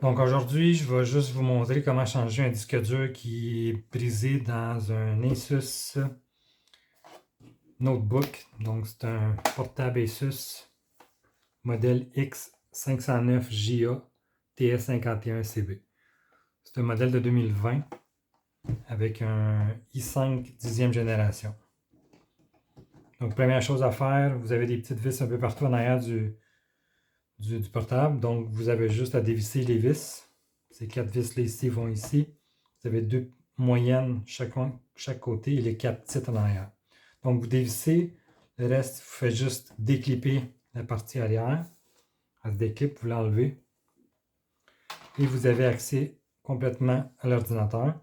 Donc aujourd'hui, je vais juste vous montrer comment changer un disque dur qui est brisé dans un Asus Notebook. Donc c'est un portable Asus modèle X509JA TS51CB. C'est un modèle de 2020 avec un i5 10e génération. Donc première chose à faire, vous avez des petites vis un peu partout en arrière du portable. Donc vous avez juste à dévisser les vis. Ces 4 vis-là ici vont ici. Vous avez 2 moyennes chaque côté et les 4 petites en arrière. Donc vous dévissez, le reste, vous faites juste déclipper la partie arrière. Elle se déclipe, vous l'enlevez. Et vous avez accès complètement à l'ordinateur.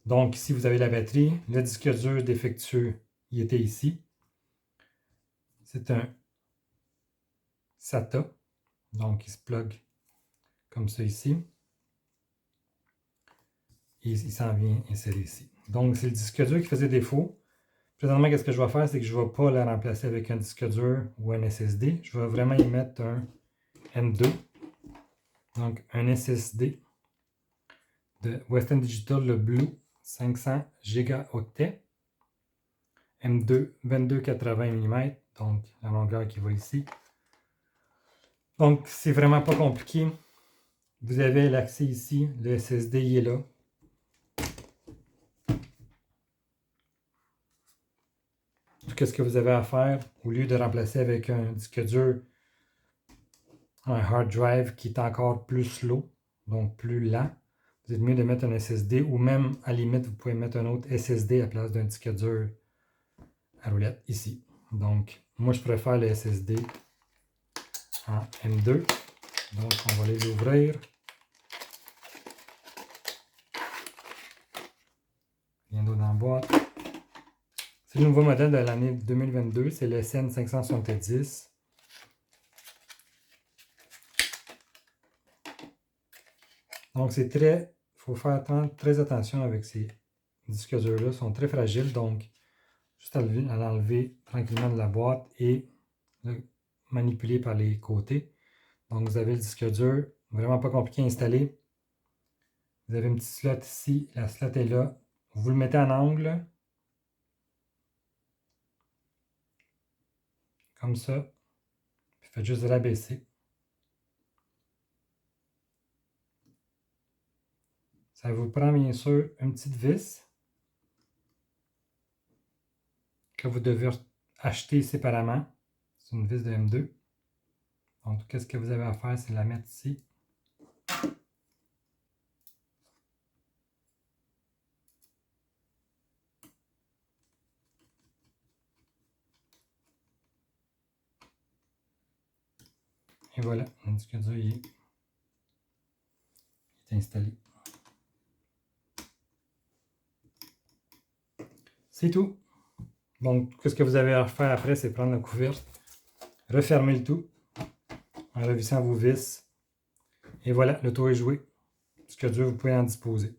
Donc ici, vous avez la batterie. Le disque dur défectueux, il était ici. C'est un SATA. Donc il se plug comme ça ici. Et il s'en vient insérer ici. Donc, c'est le disque dur qui faisait défaut. Présentement, qu'est-ce que je vais faire, c'est que je ne vais pas le remplacer avec un disque dur ou un SSD. Je vais vraiment y mettre un M2. Donc, un SSD de Western Digital, le Blue, 500 gigaoctets. M2, 2280 mm, donc la longueur qui va ici. Donc, c'est vraiment pas compliqué. Vous avez l'accès ici, le SSD il est là. Qu'est-ce que vous avez à faire au lieu de remplacer avec un disque dur, un hard drive qui est encore plus slow, donc plus lent, vous êtes mieux de mettre un SSD ou même à la limite vous pouvez mettre un autre SSD à la place d'un disque dur à roulette ici. Donc moi je préfère le SSD en M2. Donc on va les ouvrir. Rien d'autre dans la boîte. C'est le nouveau modèle de l'année 2022, c'est le SN570. Donc c'est très, il faut faire très attention avec ces disques durs-là, ils sont très fragiles, donc juste à l'enlever tranquillement de la boîte et le manipuler par les côtés. Donc vous avez le disque dur, vraiment pas compliqué à installer. Vous avez une petite slot ici, la slot est là. Vous le mettez en angle, comme ça, puis faites juste rabaisser. Ça vous prend bien sûr une petite vis que vous devez acheter séparément. C'est une vis de M2. Donc, qu'est-ce que vous avez à faire, c'est la mettre ici. Et voilà, le disque dur il est installé. C'est tout. Donc, ce que vous avez à faire après, c'est prendre le couvercle, refermer le tout en revissant vos vis. Et voilà, le tour est joué. Ce que Dieu vous pouvez en disposer.